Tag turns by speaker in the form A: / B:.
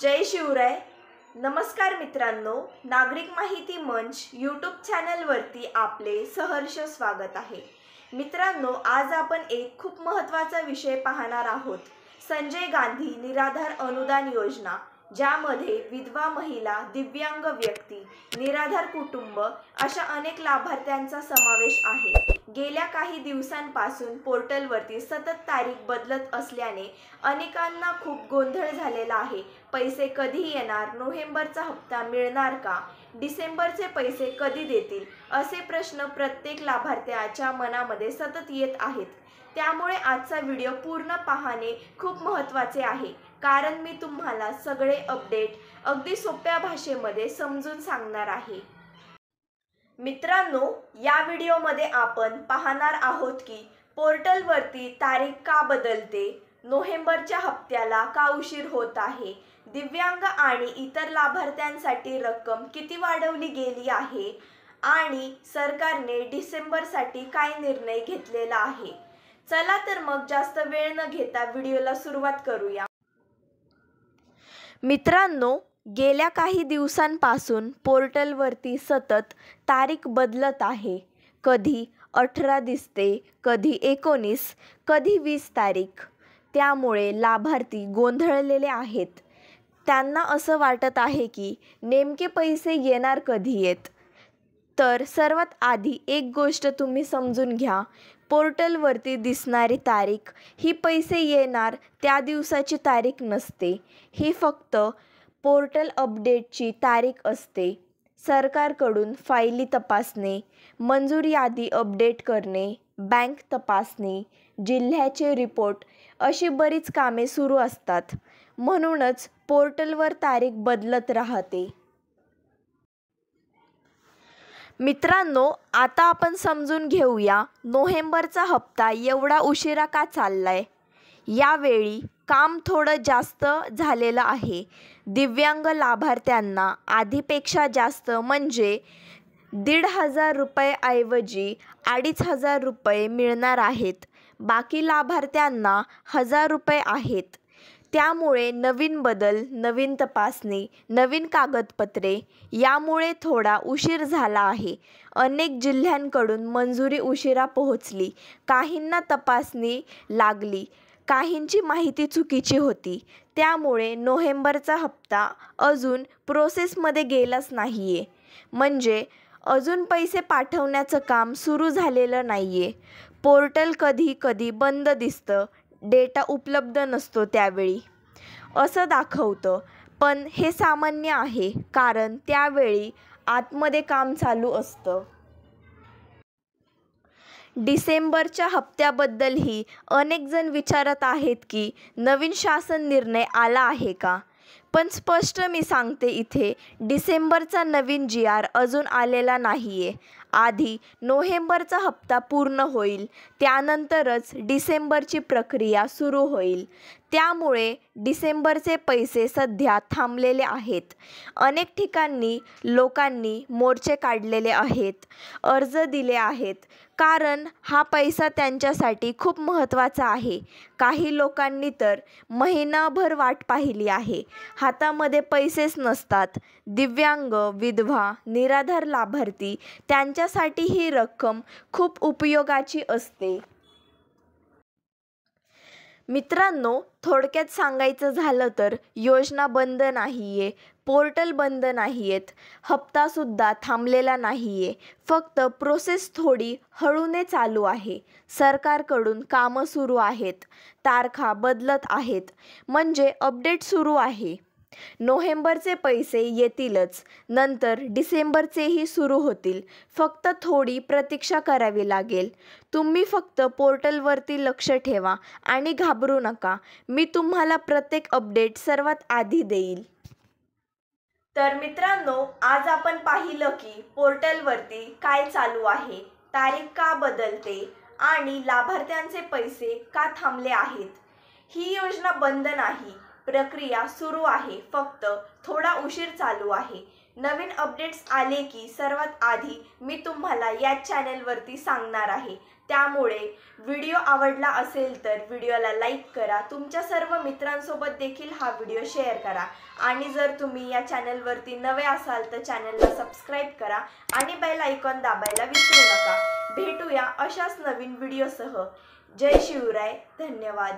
A: जय शिवराय। नमस्कार मित्रांनो, नागरिक माहिती मंच यूट्यूब चॅनलवरती आपले सहर्ष स्वागत आहे। मित्रांनो, आज आपण एक खूप महत्त्वाचा विषय पाहणार आहोत। संजय गांधी निराधार अनुदान योजना, ज्यामध्ये विधवा महिला, दिव्यांग व्यक्ती, निराधार कुटुंब अशा अनेक लाभार्थ्यांचा समावेश आहे। गेल्या काही दिवसांपासून पोर्टलवरती सतत तारीख बदलत असल्याने अनेकांना खूप गोंधळ झालेला आहे। पैसे कधी येणार, नोव्हेंबरचा हप्ता मिळणार का, डिसेंबरचे पैसे कधी देतील, असे प्रश्न प्रत्येक लाभार्थ्याच्या मनामध्ये सतत येत आहेत। त्यामुळे आजचा व्हिडिओ पूर्ण पाहणे खूप महत्त्वाचे आहे, कारण मी तुम्हाला सगळे अपडेट अगदी सोप्या भाषेमध्ये समजून सांगणार आहे। मित्रांनो, या व्हिडिओमध्ये आपण पाहणार आहोत की पोर्टलवरती तारीख का बदलते, नोव्हेंबरच्या हप्त्याला का उशीर होत आहे, दिव्यांग आणि इतर लाभार्थ्यांसाठी रक्कम किती वाढवली गेली आहे आणि सरकारने डिसेंबरसाठी काय निर्णय घेतलेला आहे। चला तर मग जास्त वेळ न घेता व्हिडिओला सुरुवात करूया। मित्रांनो, गेल्या काही दिवसांपासून पोर्टलवरती सतत तारीख बदलत आहे। कधी 18 दिसते, कधी 19, कधी 20 तारीख। त्यामुळे लाभार्थी गोंधळलेले आहेत। त्यांना असं वाटत आहे की नेमके पैसे येणार कधी आहेत। तर सर्वात आधी एक गोष्ट तुम्ही समजून घ्या, पोर्टलवरती दिसणारी तारीख ही पैसे येणार त्या दिवसाची तारीख नसते। ही फक्त पोर्टल अपडेटची तारीख असते। सरकारकडून फायली तपासणे, मंजूर यादी अपडेट करणे, बँक तपासणी, जिल्ह्याचे रिपोर्ट अशी बरीच कामे सुरू असतात। म्हणूनच पोर्टलवर तारीख बदलत राहते। मित्रांनो, आता आपण समजून घेऊया नोव्हेंबरचा हप्ता एवढा उशिरा का चाललाय। यावेळी काम थोडं जास्त झालेलं आहे। दिव्यांग लाभार्थ्यांना आधीपेक्षा जास्त म्हणजे 1,500 रुपये ऐवजी 2,500 रुपये मिळणार आहेत। बाकी लाभार्थ्यांना 1,000 रुपये आहेत। त्यामुळे नवीन बदल, नवीन तपासणी, नवीन कागदपत्रे यामुळे थोडा उशीर झाला आहे। अनेक जिल्ह्यांकडून मंजुरी उशिरा पोहोचली, काहींना तपासणी लागली, काहींची माहिती चुकीची होती। त्यामुळे नोव्हेंबरचा हप्ता अजून प्रोसेसमध्ये गेलाच नाहीये। म्हणजे अजून पैसे पाठवण्याचं काम सुरू झालेलं नाहीये। पोर्टल कधी कधी बंद दिसतं, डेटा उपलब्ध नसतो त्यावेळी असं दाखवतं। पण हे सामान्य आहे, कारण त्यावेळी आतमध्ये काम चालू असतं। डिसेंबरच्या हप्त्याबद्दलही अनेक जण विचारत आहेत की नवीन शासन निर्णय आला आहे का। पण स्पष्ट मी सांगते इथे, डिसेंबरचा नवीन GR अजून आलेला नाहीये। आधी नोव्हेंबरचा हप्ता पूर्ण होईल, त्यानंतरच डिसेंबरची प्रक्रिया सुरू होईल। त्यामुळे डिसेंबरचे पैसे सध्या थांबलेले आहेत। अनेक ठिकाणी लोकांनी मोर्चे काढलेले आहेत, अर्ज दिले आहेत, कारण हा पैसा त्यांच्यासाठी खूप महत्त्वाचा आहे। काही लोकांनी तर महिनाभर वाट पाहिली आहे, हातामध्ये पैसेच नसतात। दिव्यांग, विधवा, निराधार लाभार्थी त्यांच्यासाठी ही रक्कम खूप उपयोगाची असते। मित्रांनो, थोडक्यात सांगायचं झालं तर योजना बंद नाहीये, पोर्टल बंद नाहीयेत, हप्तासुद्धा थांबलेला नाहीये। फक्त प्रोसेस थोडी हळूने चालू आहे। सरकारकडून कामं सुरू आहेत, तारखा बदलत आहेत, म्हणजे अपडेट सुरू आहे। नोव्हेंबरचे पैसे येतीलच, नंतर डिसेंबरचेही सुरू होतील। फक्त थोडी प्रतीक्षा करावी लागेल। तुम्ही फक्त पोर्टलवरती लक्ष ठेवा आणि घाबरू नका। मी तुम्हाला प्रत्येक अपडेट सर्वात आधी देईल। तर मित्रांनो, आज आपण पाहिलं की पोर्टलवरती काय चालू आहे, तारीख का बदलते आणि लाभार्थ्यांचे पैसे का थांबले आहेत। ही योजना बंद नाही, प्रक्रिया सुरू आहे, फक्त थोडा उशीर चालू आहे। नवीन अपडेट्स आले की सर्वात आधी मी तुम्हाला या चॅनलवरती सांगणार आहे। त्यामुळे व्हिडिओ आवडला असेल तर व्हिडिओला लाईक करा, तुमच्या सर्व मित्रांसोबत देखील हा व्हिडिओ शेअर करा आणि जर तुम्ही या चॅनलवरती नवे असाल तर चॅनलला सबस्क्राईब करा आणि बेल आयकॉन दाबायला विसरू नका। भेटूया अशाच नवीन व्हिडिओसह। जय शिवराय, धन्यवाद।